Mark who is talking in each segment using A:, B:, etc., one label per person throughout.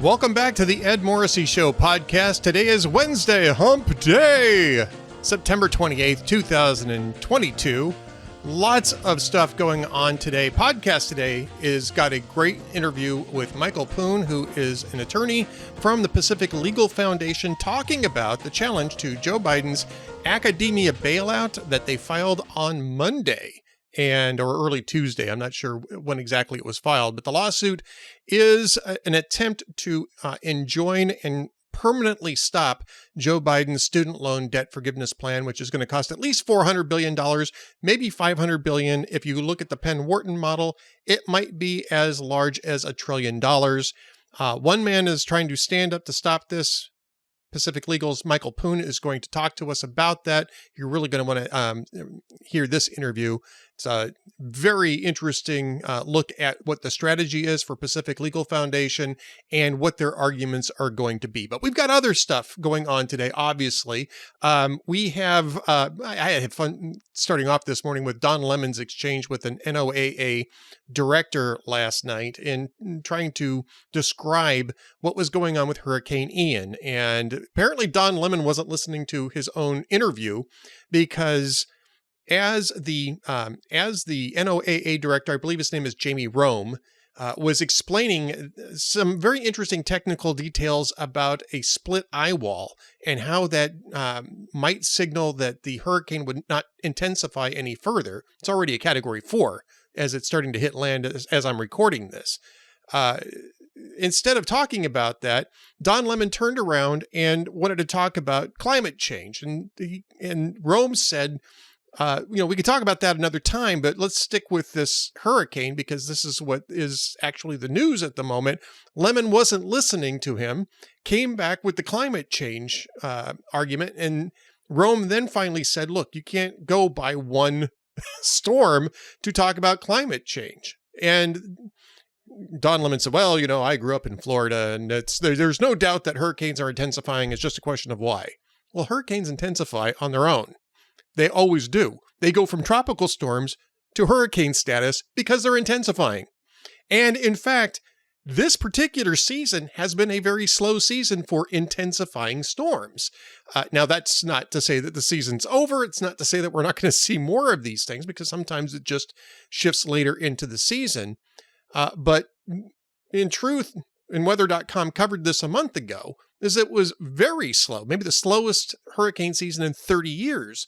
A: Welcome back to the Ed Morrissey Show podcast. Today is Wednesday, Hump Day, September 28th, 2022. Lots of stuff going on today. Podcast today is got a great interview with Michael Poon, who is an attorney from the Pacific Legal Foundation, talking about the challenge to Joe Biden's academia bailout that they filed on Monday. Or early Tuesday. I'm not sure when exactly it was filed, but the lawsuit is an attempt to enjoin and permanently stop Joe Biden's student loan debt forgiveness plan, which is going to cost at least $400 billion, maybe $500 billion. If you look at the Penn-Wharton model, it might be as large as $1 trillion. One man is trying to stand up to stop this. Pacific Legal's Michael Poon is going to talk to us about that. You're really going to want to hear this interview. It's a very interesting look at what the strategy is for Pacific Legal Foundation and what their arguments are going to be. But we've got other stuff going on today, obviously. I had fun starting off this morning with Don Lemon's exchange with an NOAA director last night in trying to describe what was going on with Hurricane Ian. And apparently Don Lemon wasn't listening to his own interview, because as the NOAA director, I believe his name is Jamie Rome, was explaining some very interesting technical details about a split eye wall and how that might signal that the hurricane would not intensify any further. It's already a Category 4 as it's starting to hit land as I'm recording this. Instead of talking about that, Don Lemon turned around and wanted to talk about climate change. And Rome said, we could talk about that another time, but let's stick with this hurricane because this is what is actually the news at the moment. Lemon wasn't listening to him, came back with the climate change argument, and Rome then finally said, look, you can't go by one storm to talk about climate change. And Don Lemon said, well, I grew up in Florida, and there's no doubt that hurricanes are intensifying. It's just a question of why. Well, hurricanes intensify on their own. They always do. They go from tropical storms to hurricane status because they're intensifying. And in fact, this particular season has been a very slow season for intensifying storms. Now, that's not to say that the season's over. It's not to say that we're not going to see more of these things, because sometimes it just shifts later into the season. But in truth, and weather.com covered this a month ago, is it was very slow, maybe the slowest hurricane season in 30 years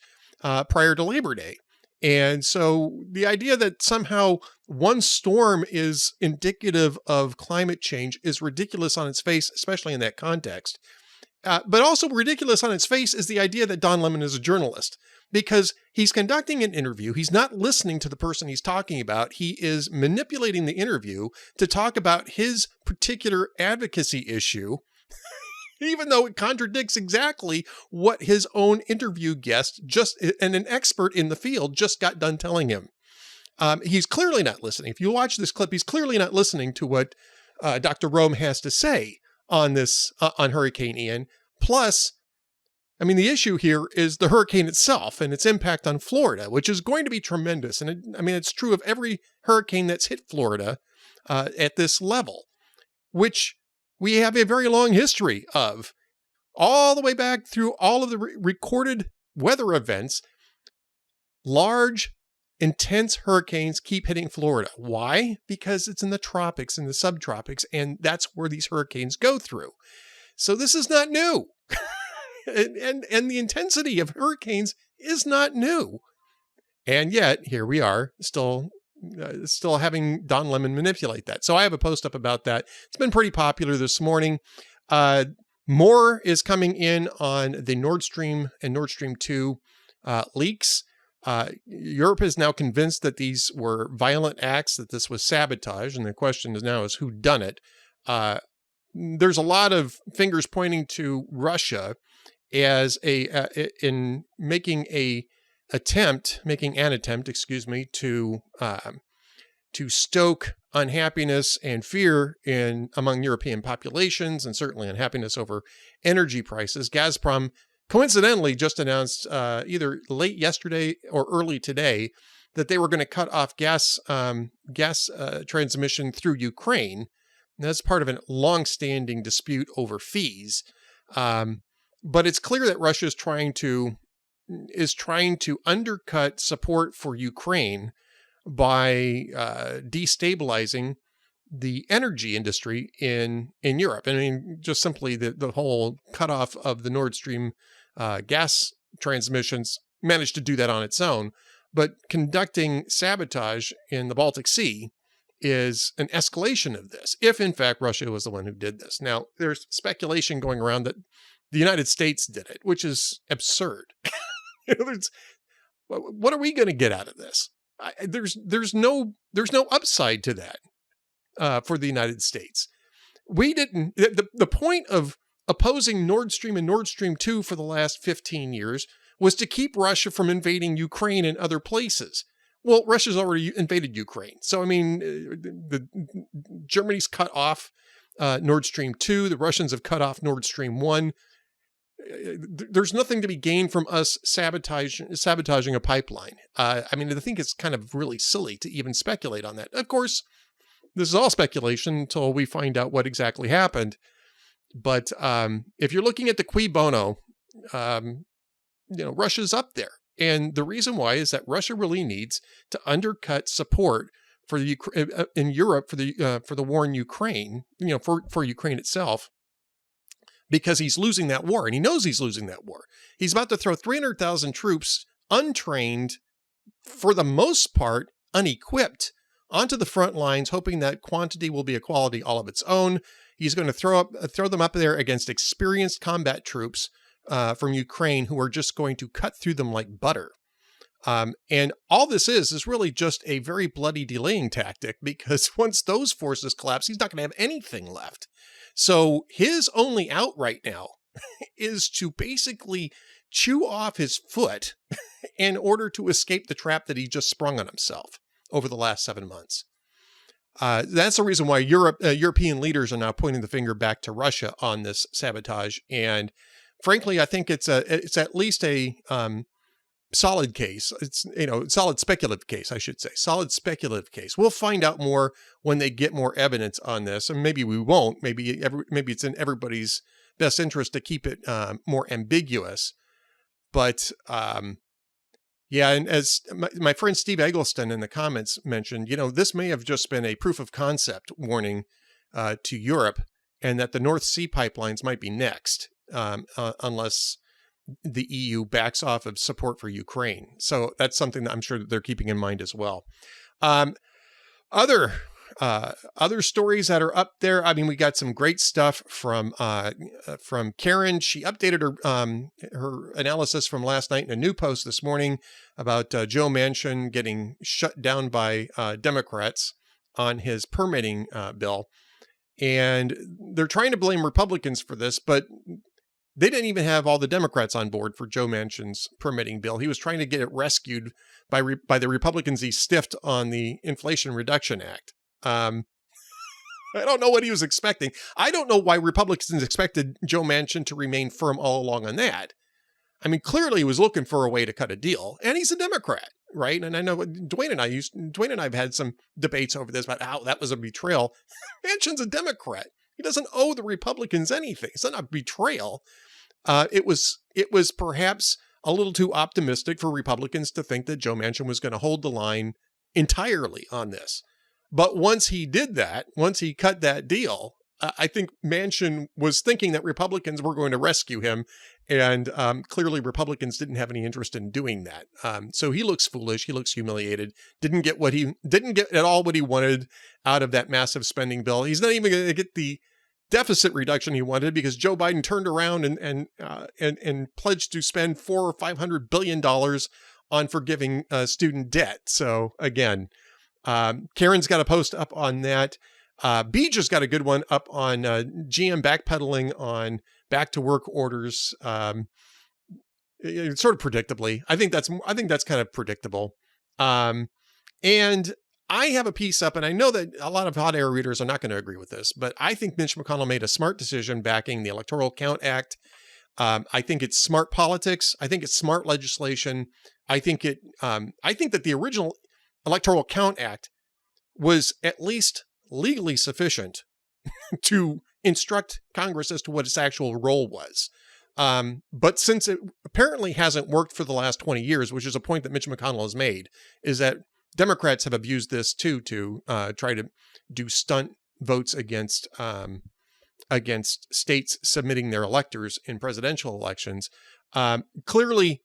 A: prior to Labor Day. And so the idea that somehow one storm is indicative of climate change is ridiculous on its face, especially in that context. But also ridiculous on its face is the idea that Don Lemon is a journalist, because he's conducting an interview. He's not listening to the person he's talking about. He is manipulating the interview to talk about his particular advocacy issue, even though it contradicts exactly what his own interview guest and an expert in the field just got done telling him. He's clearly not listening. If you watch this clip, he's clearly not listening to what Dr. Rome has to say on this, on Hurricane Ian. Plus, the issue here is the hurricane itself and its impact on Florida, which is going to be tremendous. And it's true of every hurricane that's hit Florida at this level, which we have a very long history of, all the way back through all of the recorded weather events. Large, intense hurricanes keep hitting Florida. Why? Because it's in the tropics and the subtropics, and that's where these hurricanes go through. So this is not new. and the intensity of hurricanes is not new. And yet, here we are, still having Don Lemon manipulate that. So I have a post up about that. It's been pretty popular this morning. More is coming in on the Nord Stream and Nord Stream 2 leaks. Europe is now convinced that these were violent acts, that this was sabotage. And the question is now who done it? There's a lot of fingers pointing to Russia as in making an attempt, to stoke unhappiness and fear among European populations, and certainly unhappiness over energy prices. Gazprom coincidentally just announced either late yesterday or early today that they were going to cut off gas transmission through Ukraine. And that's part of a long-standing dispute over fees. But it's clear that Russia is trying to undercut support for Ukraine by destabilizing the energy industry in Europe. I mean, just simply the whole cutoff of the Nord Stream gas transmissions managed to do that on its own. But conducting sabotage in the Baltic Sea is an escalation of this, if in fact Russia was the one who did this. Now, there's speculation going around that the United States did it, which is absurd. What are we going to get out of this? There's no upside to that for the United States. We didn't. The point of opposing Nord Stream and Nord Stream 2 for the last 15 years was to keep Russia from invading Ukraine and other places. Well, Russia's already invaded Ukraine. So, I mean, Germany's cut off Nord Stream 2. The Russians have cut off Nord Stream 1. There's nothing to be gained from us sabotaging a pipeline. I mean, I think it's kind of really silly to even speculate on that. Of course, this is all speculation until we find out what exactly happened. But if you're looking at the cui bono, Russia's up there. And the reason why is that Russia really needs to undercut support for the in Europe for the war in Ukraine, for Ukraine itself, because he's losing that war, and he knows he's losing that war. He's about to throw 300,000 troops, untrained, for the most part, unequipped, onto the front lines, hoping that quantity will be a quality all of its own. He's going to throw them up there against experienced combat troops from Ukraine who are just going to cut through them like butter. And all this is really just a very bloody delaying tactic, because once those forces collapse, he's not going to have anything left. So his only out right now is to basically chew off his foot in order to escape the trap that he just sprung on himself over the last 7 months. That's the reason why European leaders are now pointing the finger back to Russia on this sabotage. And frankly, I think it's at least a solid case. It's solid speculative case, I should say. Solid speculative case. We'll find out more when they get more evidence on this, and maybe we won't. Maybe it's in everybody's best interest to keep it more ambiguous. But yeah, and as my friend Steve Eggleston in the comments mentioned, this may have just been a proof of concept warning to Europe, and that the North Sea pipelines might be next, unless the EU backs off of support for Ukraine. So that's something that I'm sure that they're keeping in mind as well. Other stories that are up there. I mean, we got some great stuff from Karen. She updated her analysis from last night in a new post this morning about Joe Manchin getting shut down by Democrats on his permitting bill. And they're trying to blame Republicans for this, but they didn't even have all the Democrats on board for Joe Manchin's permitting bill. He was trying to get it rescued by the Republicans he stiffed on the Inflation Reduction Act. I don't know what he was expecting. I don't know why Republicans expected Joe Manchin to remain firm all along on that. I mean, clearly he was looking for a way to cut a deal, and he's a Democrat, right? And I know Dwayne and I have had some debates over this about how that was a betrayal. Manchin's a Democrat. He doesn't owe the Republicans anything. It's not a betrayal. It was perhaps a little too optimistic for Republicans to think that Joe Manchin was going to hold the line entirely on this. But once he did that, once he cut that deal, I think Manchin was thinking that Republicans were going to rescue him. And clearly Republicans didn't have any interest in doing that. So he looks foolish. He looks humiliated. Didn't get at all what he wanted out of that massive spending bill. He's not even going to get the deficit reduction he wanted, because Joe Biden turned around and pledged to spend $400 or $500 billion on forgiving student debt. So again, Karen's got a post up on that. Beeger's got a good one up on GM backpedaling on back to work orders. Sort of predictably. I think that's kind of predictable. And I have a piece up, and I know that a lot of hot air readers are not going to agree with this, but I think Mitch McConnell made a smart decision backing the Electoral Count Act. I think it's smart politics. I think it's smart legislation. I think that the original Electoral Count Act was at least legally sufficient to instruct Congress as to what its actual role was. But since it apparently hasn't worked for the last 20 years, which is a point that Mitch McConnell has made, is that Democrats have abused this too to try to do stunt votes against states submitting their electors in presidential elections. Clearly,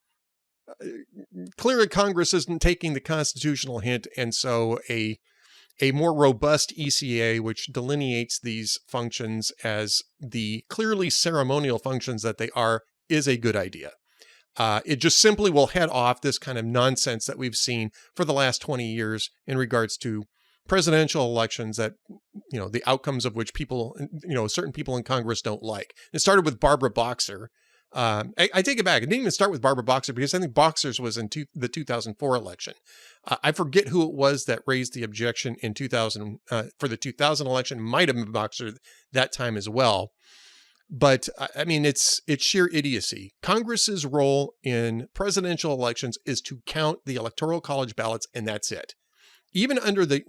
A: Congress isn't taking the constitutional hint, and so a more robust ECA, which delineates these functions as the clearly ceremonial functions that they are, is a good idea. It just simply will head off this kind of nonsense that we've seen for the last 20 years in regards to presidential elections that, the outcomes of which people, certain people in Congress don't like. It started with Barbara Boxer. I take it back. It didn't even start with Barbara Boxer because I think Boxer's was in the 2004 election. I forget who it was that raised the objection in 2000 for the 2000 election. Might have been Boxer that time as well. But I mean, it's sheer idiocy. Congress's role in presidential elections is to count the Electoral College ballots, and that's it. Even under the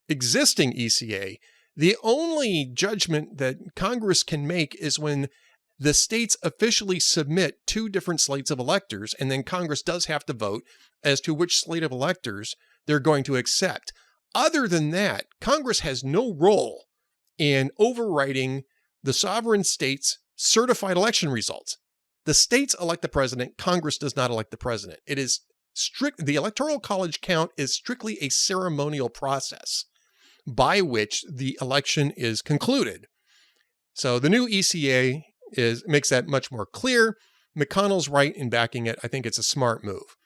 A: existing ECA, the only judgment that Congress can make is when the states officially submit two different slates of electors, and then Congress does have to vote as to which slate of electors they're going to accept. Other than that, Congress has no role in overriding the sovereign states' certified election results. The states elect the president. Congress does not elect the president. It is strict. The Electoral College count is strictly a ceremonial process by which the election is concluded. So the new ECA makes that much more clear. McConnell's right in backing it. I think it's a smart move.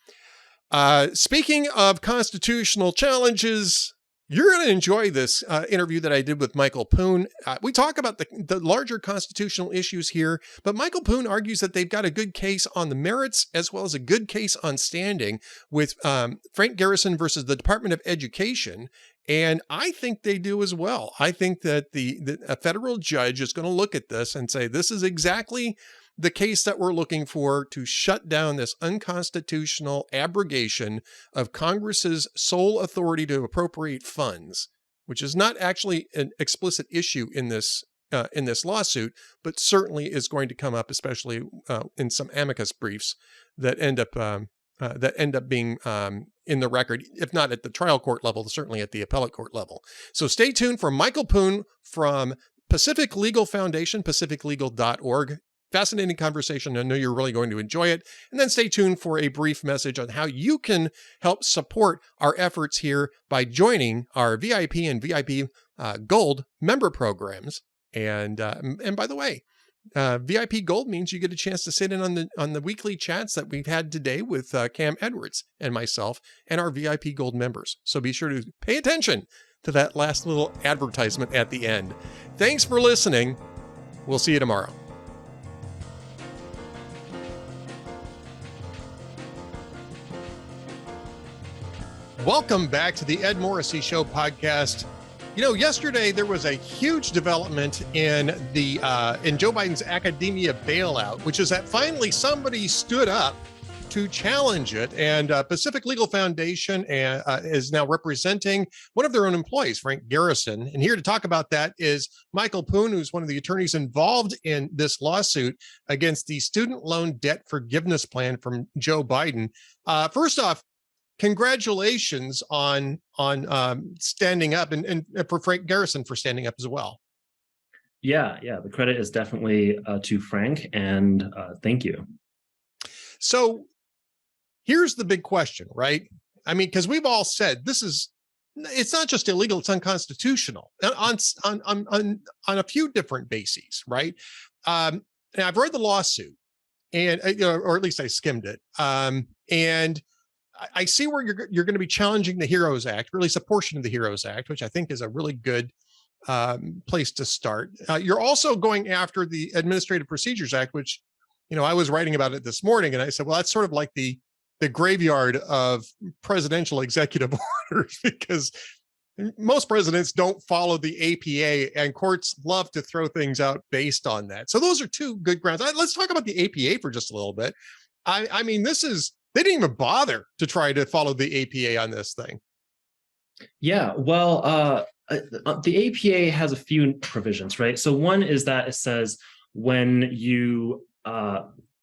A: Speaking of constitutional challenges, you're going to enjoy this interview that I did with Michael Poon. We talk about the larger constitutional issues here, but Michael Poon argues that they've got a good case on the merits as well as a good case on standing with Frank Garrison versus the Department of Education. And I think they do as well. I think that a federal judge is going to look at this and say, this is exactly the case that we're looking for to shut down this unconstitutional abrogation of Congress's sole authority to appropriate funds, which is not actually an explicit issue in this lawsuit, but certainly is going to come up, especially in some amicus briefs that end up being in the record, if not at the trial court level, certainly at the appellate court level. So stay tuned for Michael Poon from Pacific Legal Foundation, pacificlegal.org. Fascinating conversation. I know you're really going to enjoy it. And then stay tuned for a brief message on how you can help support our efforts here by joining our VIP and VIP Gold member programs. And by the way, VIP Gold means you get a chance to sit in on the weekly chats that we've had today with Cam Edwards and myself and our VIP Gold members. So be sure to pay attention to that last little advertisement at the end. Thanks for listening. We'll see you tomorrow. Welcome back to the Ed Morrissey Show podcast. Yesterday there was a huge development in Joe Biden's academia bailout, which is that finally somebody stood up to challenge it. And Pacific Legal Foundation is now representing one of their own employees, Frank Garrison. And here to talk about that is Michael Poon, who's one of the attorneys involved in this lawsuit against the student loan debt forgiveness plan from Joe Biden. First off, congratulations on standing up and for Frank Garrison for standing up as well.
B: Yeah. The credit is definitely to Frank, and thank you.
A: So here's the big question, right? I mean, because we've all said it's not just illegal, it's unconstitutional on a few different bases, right? And I've read the lawsuit, and or at least I skimmed it, and I see where you're going to be challenging the HEROES Act, or at least a portion of the HEROES Act, which I think is a really good place to start. You're also going after the Administrative Procedures Act, which, I was writing about it this morning, and I said, well, that's sort of like the graveyard of presidential executive orders, because most presidents don't follow the APA, and courts love to throw things out based on that. So those are two good grounds. Let's talk about the APA for just a little bit. I mean, they didn't even bother to try to follow the APA on this thing.
B: Yeah, well, The APA has a few provisions, right? So one is that it says when you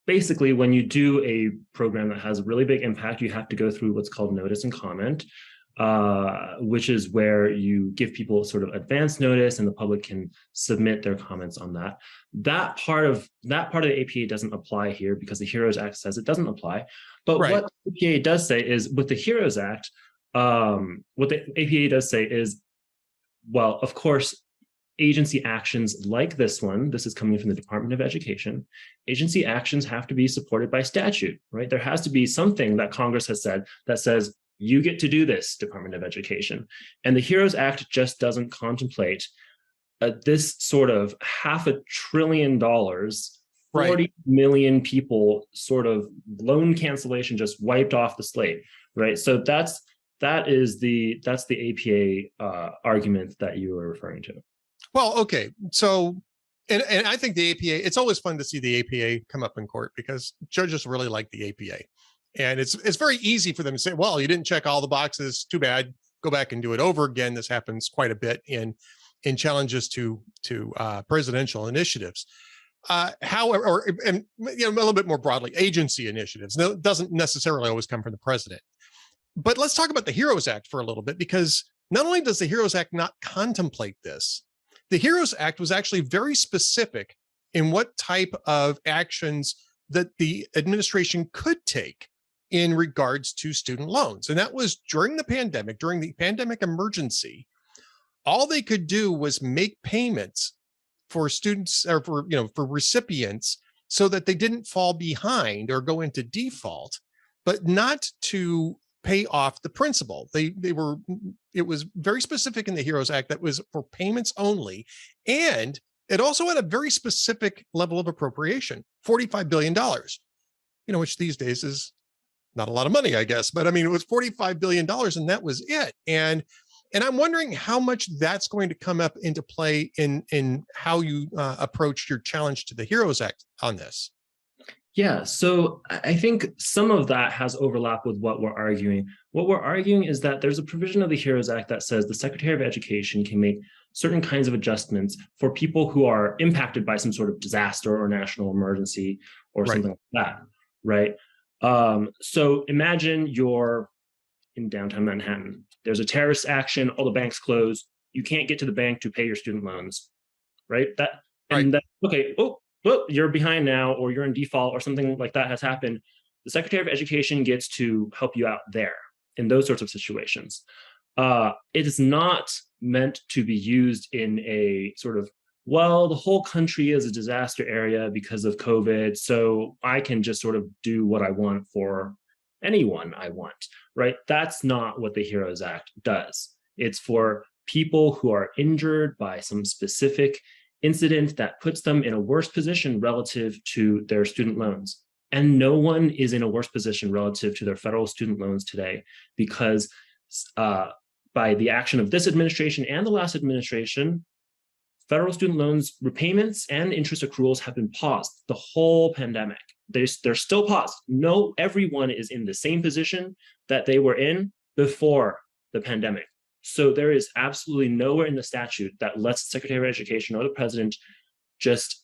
B: basically when you do a program that has a really big impact, you have to go through what's called notice and comment, which is where you give people sort of advance notice and the public can submit their comments on that. That part of the APA doesn't apply here because the HEROES Act says it doesn't apply. But
A: Right.
B: what the APA does say is with the HEROES Act, what the APA does say is, well, of course, agency actions like this one, this is coming from the Department of Education, agency actions have to be supported by statute, right? There has to be something that Congress has said that says, you get to do this, Department of Education. And the HEROES Act just doesn't contemplate this sort of $500 billion, 40 million people sort of loan cancellation just wiped off the slate, right? So that's the APA argument that you were referring to.
A: Well, okay. So, and I think the APA, it's always fun to see the APA come up in court because judges really like the APA. And it's very easy for them to say, well, you didn't check all the boxes. Too bad. Go back and do it over again. This happens quite a bit in challenges to presidential initiatives. However, and a little bit more broadly, agency initiatives. No, it doesn't necessarily always come from the president. But let's talk about the HEROES Act for a little bit, because not only does the HEROES Act not contemplate this, the HEROES Act was actually very specific in what type of actions that the administration could take in regards to student loans. And that was during the pandemic emergency. All they could do was make payments for students or for recipients so that they didn't fall behind or go into default, but not to pay off the principal. It was very specific in the HEROES Act that was for payments only. And it also had a very specific level of appropriation, $45 billion, which these days is not a lot of money, I guess. But I mean, it was $45 billion and that was it. And I'm wondering how much that's going to come up into play in how you approach your challenge to the HEROES Act on this.
B: Yeah, so I think some of that has overlap with what we're arguing. What we're arguing is that there's a provision of the HEROES Act that says the Secretary of Education can make certain kinds of adjustments for people who are impacted by some sort of disaster or national emergency or something like that, right? So imagine you're in downtown Manhattan. There's a terrorist action, all the banks close. You can't get to the bank to pay your student loans, right? You're behind now, or you're in default, or something like that has happened. The Secretary of Education gets to help you out there in those sorts of situations. It is not meant to be used in a sort of, well, the whole country is a disaster area because of COVID, so I can just sort of do what I want for anyone I want, right? That's not what the HEROES Act does. It's for people who are injured by some specific incident that puts them in a worse position relative to their student loans. And no one is in a worse position relative to their federal student loans today because by the action of this administration and the last administration, federal student loans repayments and interest accruals have been paused the whole pandemic. They're still paused. Everyone is in the same position that they were in before the pandemic. So there is absolutely nowhere in the statute that lets the Secretary of Education or the president just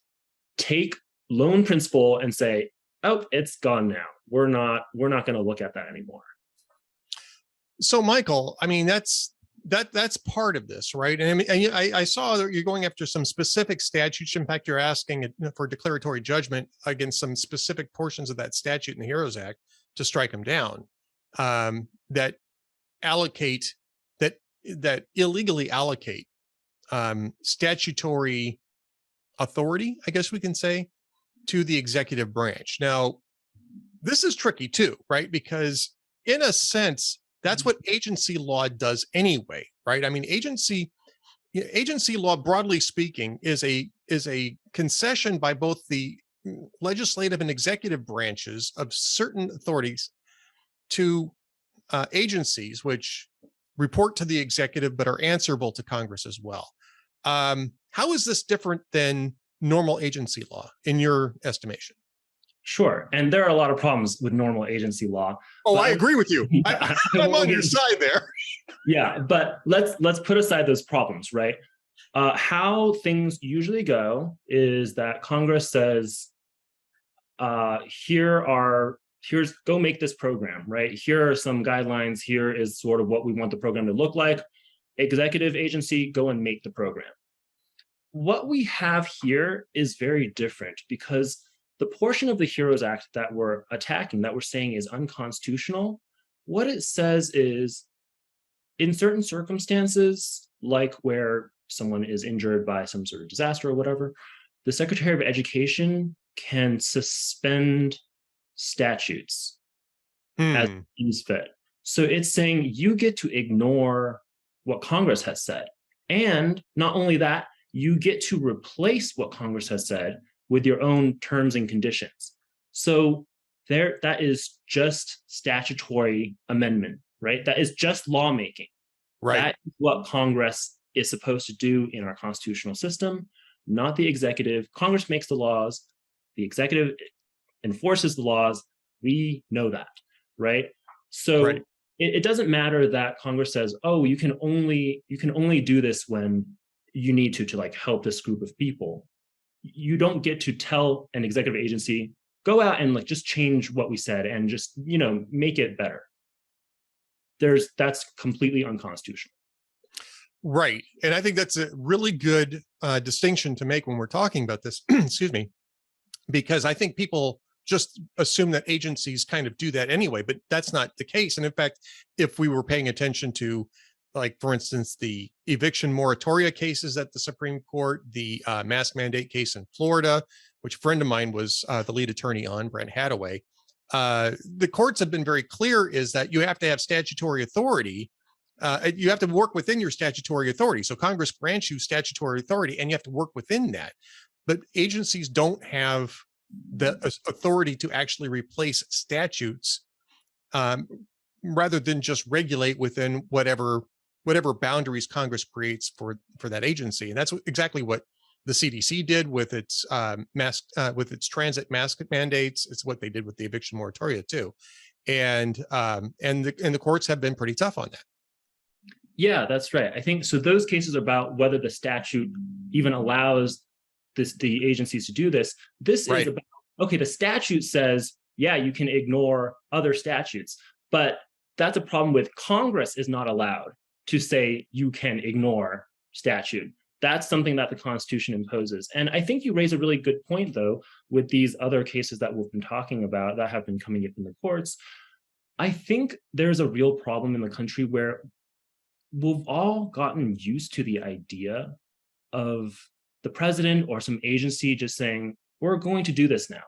B: take loan principal and say, oh, it's gone now. We're not going to look at that anymore.
A: So, Michael, I mean, that's part of this, right? And I mean, I saw that you're going after some specific statutes. In fact, you're asking for declaratory judgment against some specific portions of that statute in the HEROES Act to strike them down, that illegally allocate statutory authority, I guess we can say, to the executive branch. Now, this is tricky too, right? Because in a sense, that's what agency law does anyway, right? I mean, agency law, broadly speaking, is a concession by both the legislative and executive branches of certain authorities to agencies which report to the executive but are answerable to Congress as well. How is this different than normal agency law in your estimation?
B: Sure. And there are a lot of problems with normal agency law.
A: Oh, I agree with you. I'm on your side there.
B: Yeah, but let's put aside those problems, right? How things usually go is that Congress says, here's go make this program, right? Here are some guidelines. Here is sort of what we want the program to look like. Executive agency, go and make the program. What we have here is very different because the portion of the HEROES Act that we're attacking, that we're saying is unconstitutional, what it says is, in certain circumstances, like where someone is injured by some sort of disaster or whatever, the Secretary of Education can suspend statutes as seems fit. So it's saying you get to ignore what Congress has said. And not only that, you get to replace what Congress has said with your own terms and conditions. So that is just statutory amendment, right? That is just lawmaking.
A: Right.
B: That is what Congress is supposed to do in our constitutional system, not the executive. Congress makes the laws, the executive enforces the laws. We know that, right? So
A: right.
B: It doesn't matter that Congress says, oh, you can only do this when you need to like help this group of people. You don't get to tell an executive agency, go out and like just change what we said and just, make it better. That's completely unconstitutional.
A: Right. And I think that's a really good distinction to make when we're talking about this, excuse me, because I think people just assume that agencies kind of do that anyway, but that's not the case. And in fact, if we were paying attention to, like, for instance, the eviction moratoria cases at the Supreme Court, the mask mandate case in Florida, which a friend of mine was the lead attorney on, Brent Hathaway, the courts have been very clear is that you have to have statutory authority. You have to work within your statutory authority. So Congress grants you statutory authority and you have to work within that. But agencies don't have the authority to actually replace statutes rather than just regulate within whatever boundaries Congress creates for that agency. And that's exactly what the CDC did with its with its transit mask mandates. It's what they did with the eviction moratoria too. And the courts have been pretty tough on that.
B: Yeah, that's right. I think so. Those cases about whether the statute even allows the agencies to do this. This is about, okay, the statute says, yeah, you can ignore other statutes, but that's a problem with Congress is not allowed to say you can ignore statute. That's something that the Constitution imposes. And I think you raise a really good point, though, with these other cases that we've been talking about that have been coming up in the courts. I think there's a real problem in the country where we've all gotten used to the idea of the president or some agency just saying, we're going to do this now.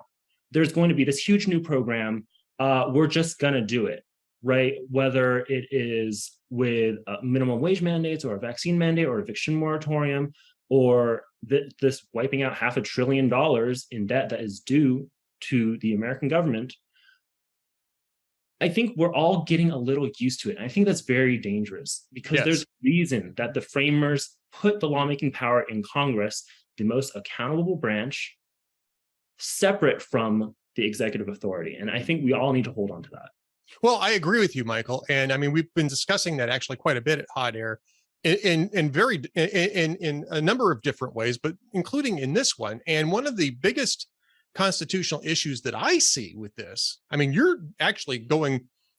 B: There's going to be this huge new program. We're just going to do it, right? Whether it is with minimum wage mandates or a vaccine mandate or eviction moratorium, or this wiping out $500 billion in debt that is due to the American government. I think we're all getting a little used to it. And I think that's very dangerous because there's a reason that the framers put the lawmaking power in Congress, the most accountable branch, separate from the executive authority. And I think we all need to hold on to that.
A: Well, I agree with you, Michael. And I mean, we've been discussing that actually quite a bit at Hot Air in a number of different ways, but including in this one. And one of the biggest constitutional issues that I see with this, I mean, you're actually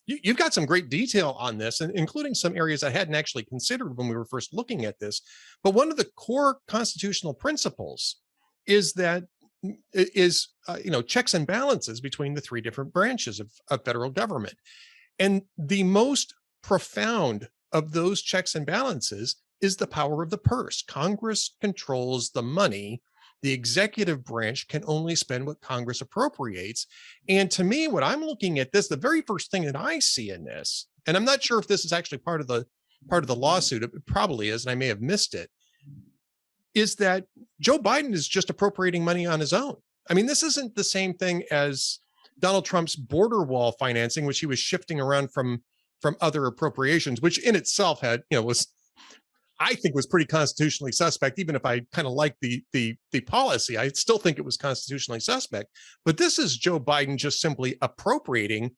A: you've got some great detail on this, and including some areas I hadn't actually considered when we were first looking at this. But one of the core constitutional principles is that checks and balances between the three different branches of federal government. And the most profound of those checks and balances is the power of the purse. Congress controls the money. The executive branch can only spend what Congress appropriates. And to me, when I'm looking at this, the very first thing that I see in this, and I'm not sure if this is actually part of the lawsuit, it probably is, and I may have missed it, is that Joe Biden is just appropriating money on his own. I mean, this isn't the same thing as Donald Trump's border wall financing, which he was shifting around from other appropriations, which in itself had, I think was pretty constitutionally suspect. Even if I kind of like the policy, I still think it was constitutionally suspect. But this is Joe Biden just simply appropriating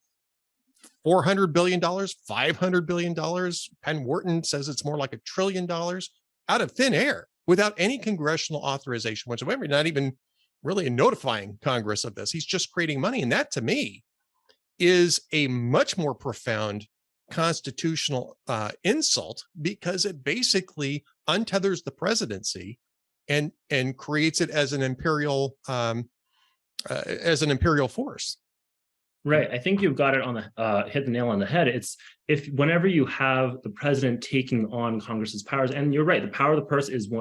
A: $400 billion, $500 billion. Penn Wharton says it's more like $1 trillion out of thin air without any congressional authorization whatsoever, not even really notifying Congress of this. He's just creating money. And that, to me, is a much more profound constitutional insult, because it basically untethers the presidency and creates it as an imperial force.
B: Right. I think you've got it on the hit the nail on the head. It's whenever you have the president taking on Congress's powers, and you're right, the power of the purse is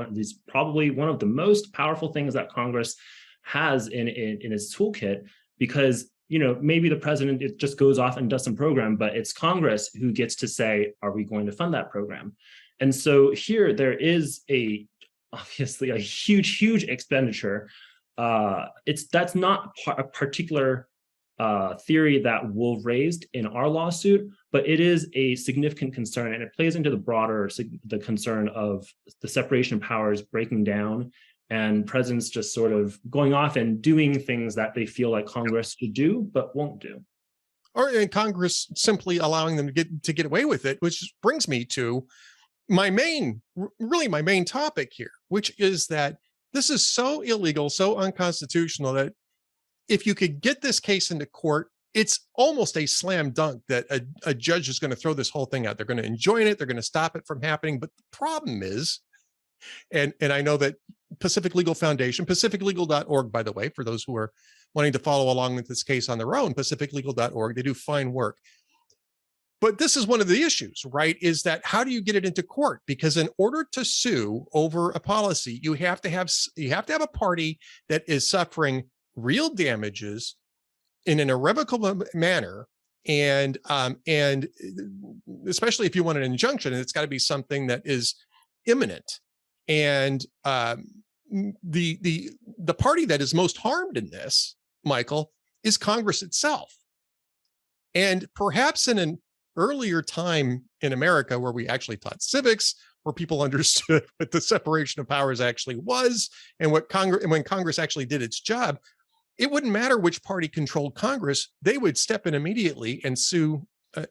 B: probably one of the most powerful things that Congress has in its toolkit, because maybe the president, it just goes off and does some program, but it's Congress who gets to say, are we going to fund that program? And so here there is obviously a huge expenditure. That's not a particular theory that Wolf raised in our lawsuit, but it is a significant concern, and it plays into the concern of the separation of powers breaking down and presidents just sort of going off and doing things that they feel like Congress should do but won't do,
A: or in Congress simply allowing them to get away with it. Which brings me to my main topic here, which is that this is so illegal, so unconstitutional, that if you could get this case into court, it's almost a slam dunk that a judge is going to throw this whole thing out. They're going to enjoin it. They're going to stop it from happening. But the problem is, and I know that Pacific Legal Foundation, pacificlegal.org, by the way, for those who are wanting to follow along with this case on their own, pacificlegal.org, they do fine work. But this is one of the issues, right? Is that how do you get it into court? Because in order to sue over a policy, you have to have a party that is suffering real damages in an irrevocable manner, and especially if you want an injunction, it's got to be something that is imminent. And the party that is most harmed in this, Michael, is Congress itself. And perhaps in an earlier time in America, where we actually taught civics, where people understood what the separation of powers actually was, and when Congress actually did its job, it wouldn't matter which party controlled Congress. They would step in immediately and sue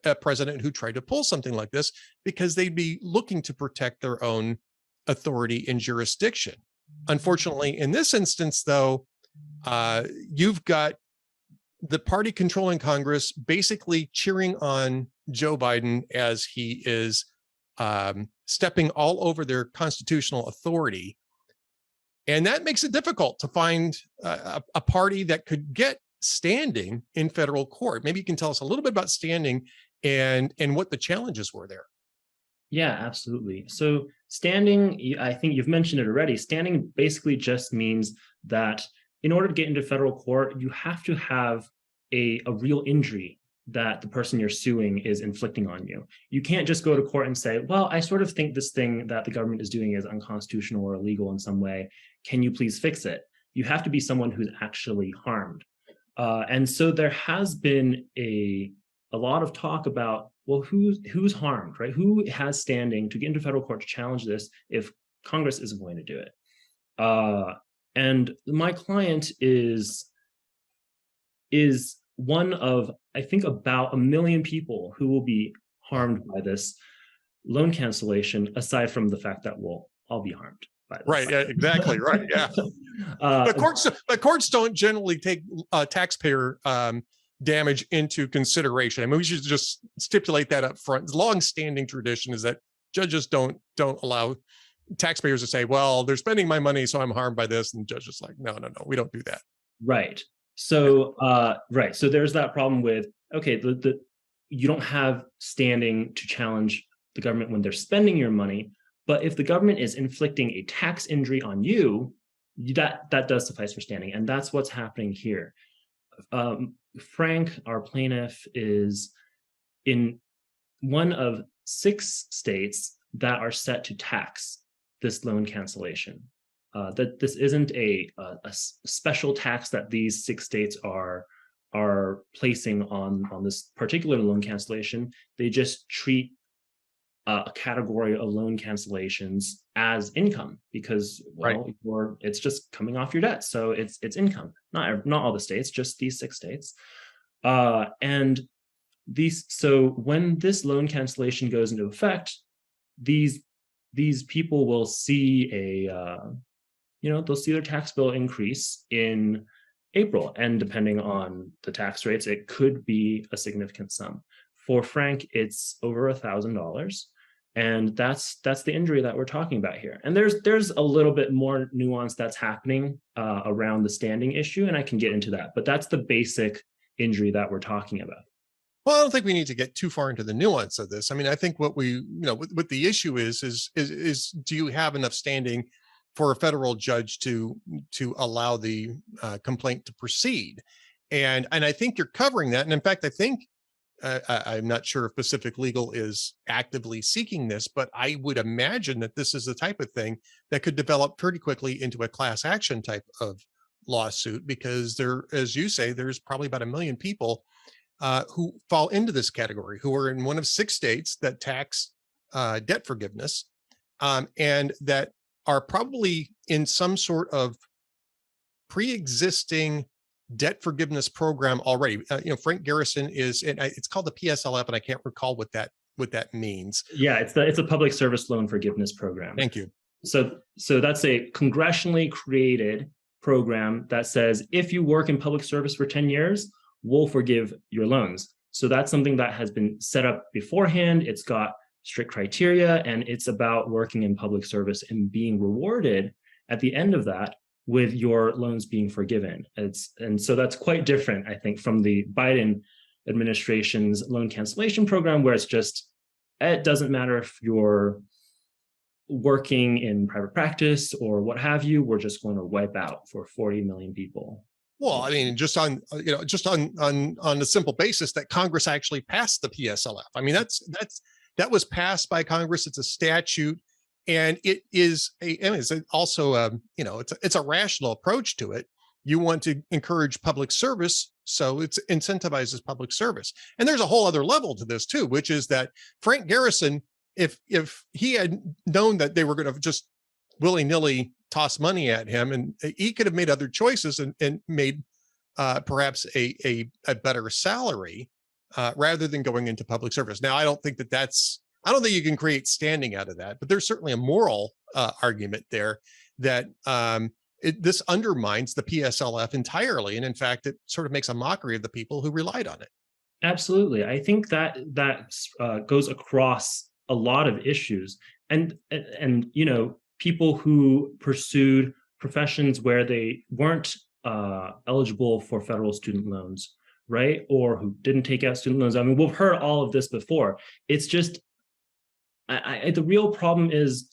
A: a president who tried to pull something like this, because they'd be looking to protect their own authority and jurisdiction. Unfortunately, in this instance, though, you've got the party controlling Congress basically cheering on Joe Biden as he is stepping all over their constitutional authority. And that makes it difficult to find a party that could get standing in federal court. Maybe you can tell us a little bit about standing and what the challenges were there.
B: Yeah, absolutely. So standing, I think you've mentioned it already. Standing basically just means that in order to get into federal court, you have to have a real injury that the person you're suing is inflicting on you. You can't just go to court and say, well, I sort of think this thing that the government is doing is unconstitutional or illegal in some way. Can you please fix it? You have to be someone who's actually harmed. And so there has been a lot of talk about, well, who's harmed, right? Who has standing to get into federal court to challenge this if Congress isn't going to do it? And my client is one of, I think, about 1 million people who will be harmed by this loan cancellation, aside from the fact that we'll all be harmed by this.
A: Right, yeah, exactly, right, yeah. The courts don't generally take taxpayer damage into consideration. I mean, we should just stipulate that up front. The long-standing tradition is that judges don't allow taxpayers to say, well, they're spending my money, so I'm harmed by this. And judges like, no, we don't do that.
B: Right. So, So there's that problem with, okay, you don't have standing to challenge the government when they're spending your money, but if the government is inflicting a tax injury on you, that does suffice for standing. And that's what's happening here. Frank, our plaintiff, is in one of 6 states that are set to tax this loan cancellation. That this isn't a special tax that these 6 states are placing on this particular loan cancellation. They just treat a category of loan cancellations as income because, well, it's just coming off your debt, so it's income. Not all the states, just these 6 states, and so when this loan cancellation goes into effect, these people will see they'll see their tax bill increase in April, and depending on the tax rates, it could be a significant sum. For Frank, it's over $1,000, and that's the injury that we're talking about here. And there's a little bit more nuance that's happening around the standing issue, and I can get into that. But that's the basic injury that we're talking about.
A: Well, I don't think we need to get too far into the nuance of this. I mean, I think what what the issue is do you have enough standing for a federal judge to allow the complaint to proceed? And I think you're covering that. And in fact, I think I'm not sure if Pacific Legal is actively seeking this, but I would imagine that this is the type of thing that could develop pretty quickly into a class action type of lawsuit, because there, as you say, there's probably about 1 million people who fall into this category, who are in one of 6 states that tax debt forgiveness, and that are probably in some sort of pre-existing debt forgiveness program already. Frank Garrison is, and it's called the PSLF, and I can't recall what that means.
B: Yeah, it's a public service loan forgiveness program.
A: Thank you.
B: So that's a congressionally created program that says if you work in public service for 10 years, we'll forgive your loans. So that's something that has been set up beforehand. It's got strict criteria, and it's about working in public service and being rewarded at the end of that with your loans being forgiven. And so that's quite different, I think, from the Biden administration's loan cancellation program, where it doesn't matter if you're working in private practice or what have you, we're just going to wipe out for 40 million people.
A: Well, I mean, just on a simple basis that Congress actually passed the PSLF. I mean, that was passed by Congress. It's a statute, and it's a rational approach to it. You want to encourage public service, so it incentivizes public service. And there's a whole other level to this too, which is that Frank Garrison, if he had known that they were going to just willy-nilly toss money at him, and he could have made other choices and made perhaps a better salary rather than going into public service. Now, I don't think you can create standing out of that, but there's certainly a moral argument there that this undermines the PSLF entirely. And in fact, it sort of makes a mockery of the people who relied on it.
B: Absolutely. I think that goes across a lot of issues, and people who pursued professions where they weren't eligible for federal student loans, right? Or who didn't take out student loans. I mean, we've heard all of this before. It's just, the real problem is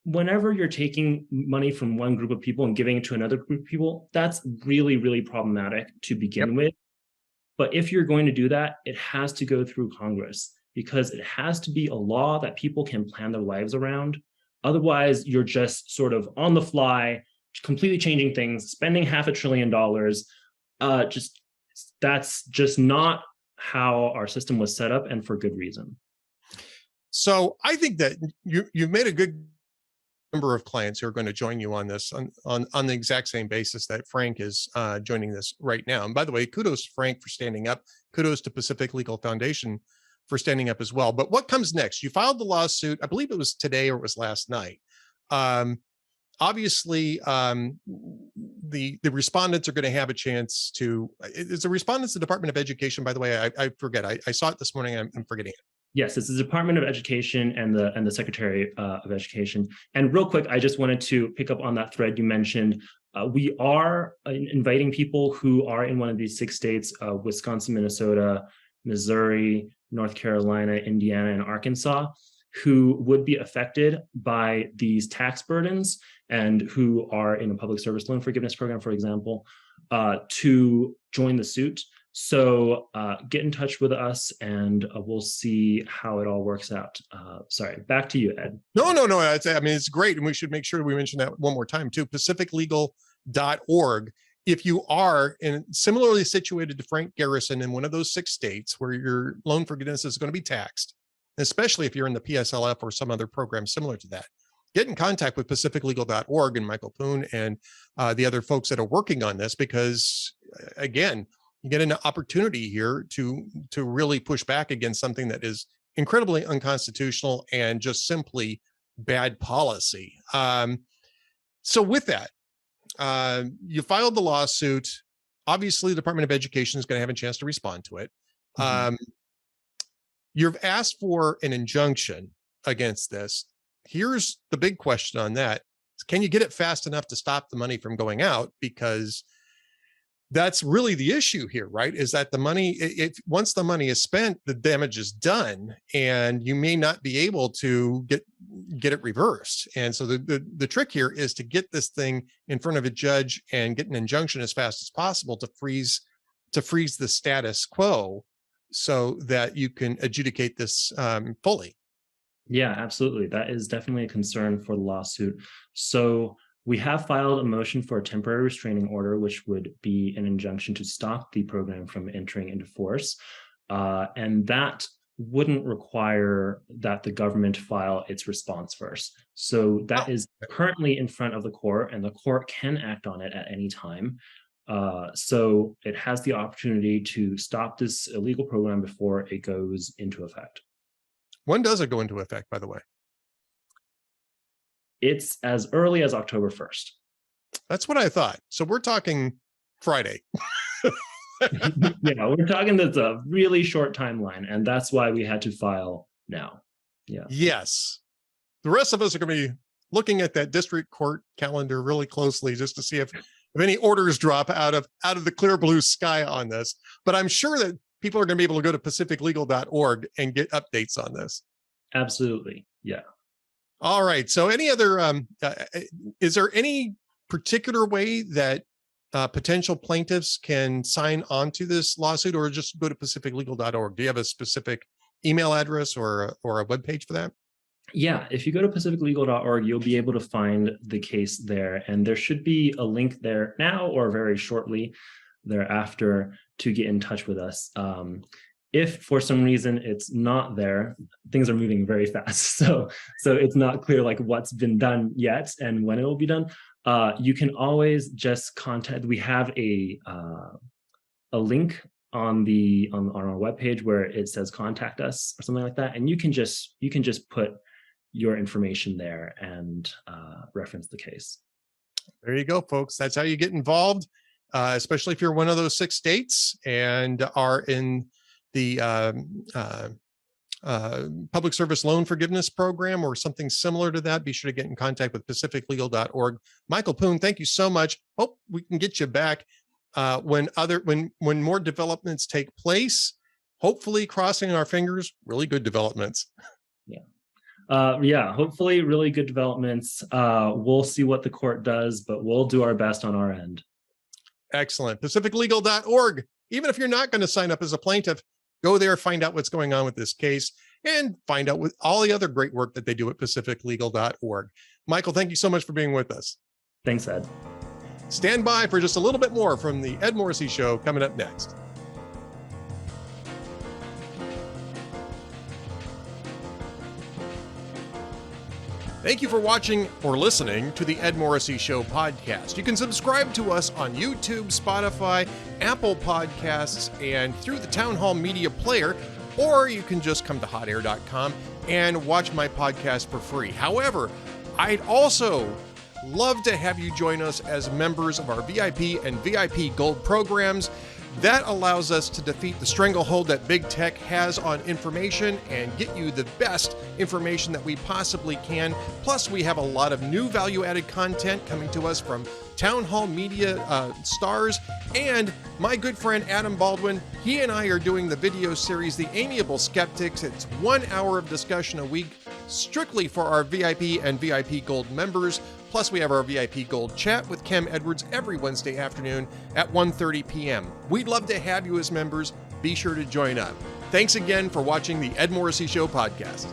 B: whenever you're taking money from one group of people and giving it to another group of people, that's really, really problematic to begin with. But if you're going to do that, it has to go through Congress, because it has to be a law that people can plan their lives around. Otherwise, you're just sort of on the fly, completely changing things, spending $500 billion. That's just not how our system was set up, and for good reason.
A: So I think that you've made a good number of clients who are going to join you on this on the exact same basis that Frank is joining this right now. And by the way, kudos to Frank for standing up. Kudos to Pacific Legal Foundation for standing up as well. But what comes next? You filed the lawsuit, I believe it was today or it was last night. Obviously, the respondents are going to have a chance to. Is the respondents the Department of Education? By the way, I forget. I saw it this morning. I'm forgetting it.
B: Yes, it's the Department of Education and the Secretary of Education. And real quick, I just wanted to pick up on that thread you mentioned. We are inviting people who are in one of these 6 states: Wisconsin, Minnesota, Missouri, North Carolina, Indiana, and Arkansas, who would be affected by these tax burdens and who are in a public service loan forgiveness program, for example, to join the suit. So get in touch with us, and we'll see how it all works out. Sorry, back to you, Ed.
A: No. I mean, it's great, and we should make sure we mention that one more time too. PacificLegal.org if you are similarly situated to Frank Garrison in one of those 6 states where your loan forgiveness is going to be taxed, especially if you're in the PSLF or some other program similar to that, get in contact with pacificlegal.org and Michael Poon and the other folks that are working on this, because again, you get an opportunity here to really push back against something that is incredibly unconstitutional and just simply bad policy. So with that, you filed the lawsuit. Obviously, the Department of Education is going to have a chance to respond to it. You've asked for an injunction against this. Here's the big question on that. Can you get it fast enough to stop the money from going out? Because that's really the issue here, right? Is that the money, once the money is spent, the damage is done, and you may not be able to get it reversed. And so the trick here is to get this thing in front of a judge and get an injunction as fast as possible to freeze the status quo so that you can adjudicate this fully.
B: Yeah, absolutely. That is definitely a concern for the lawsuit. So we have filed a motion for a temporary restraining order, which would be an injunction to stop the program from entering into force. And that wouldn't require that the government file its response first. So that is currently in front of the court, and the court can act on it at any time. So it has the opportunity to stop this illegal program before it goes into effect.
A: When does it go into effect, by the way?
B: It's as early as October 1st.
A: That's what I thought. So we're talking Friday.
B: Yeah, we're talking that's a really short timeline, and that's why we had to file now. Yeah.
A: Yes. The rest of us are going to be looking at that district court calendar really closely just to see if any orders drop out of the clear blue sky on this. But I'm sure that people are going to be able to go to pacificlegal.org and get updates on this.
B: Absolutely. Yeah.
A: All right. So any other, is there any particular way that potential plaintiffs can sign on to this lawsuit, or just go to pacificlegal.org? Do you have a specific email address or a webpage for that?
B: Yeah, if you go to pacificlegal.org, you'll be able to find the case there. And there should be a link there now or very shortly thereafter to get in touch with us. If for some reason it's not there, things are moving very fast. So it's not clear like what's been done yet and when it will be done. You can always just contact. We have a link on our webpage where it says contact us or something like that, and you can just put your information there and reference the case.
A: There you go, folks. That's how you get involved, especially if you're one of those 6 states and are in the public service loan forgiveness program or something similar to that. Be sure to get in contact with pacificlegal.org. Michael Poon, thank you so much. Hope we can get you back when more developments take place. Hopefully, crossing our fingers, really good developments.
B: Yeah, hopefully really good developments. We'll see what the court does, but we'll do our best on our end.
A: Excellent. pacificlegal.org. Even if you're not going to sign up as a plaintiff, go there, find out what's going on with this case, and find out with all the other great work that they do at pacificlegal.org. Michael, thank you so much for being with us.
B: Thanks, Ed.
A: Stand by for just a little bit more from the Ed Morrissey Show coming up next. Thank you for watching or listening to the Ed Morrissey Show podcast. You can subscribe to us on YouTube, Spotify, Apple Podcasts, and through the Town Hall Media Player, or you can just come to hotair.com and watch my podcast for free. However, I'd also love to have you join us as members of our VIP and VIP Gold programs. That allows us to defeat the stranglehold that big tech has on information and get you the best information that we possibly can. Plus, we have a lot of new value-added content coming to us from Town Hall Media stars and my good friend Adam Baldwin. He and I are doing the video series, The Amiable Skeptics. It's 1 hour of discussion a week, strictly for our VIP and VIP Gold members. Plus, we have our VIP Gold chat with Kem Edwards every Wednesday afternoon at 1:30 p.m. We'd love to have you as members. Be sure to join up. Thanks again for watching the Ed Morrissey Show podcast.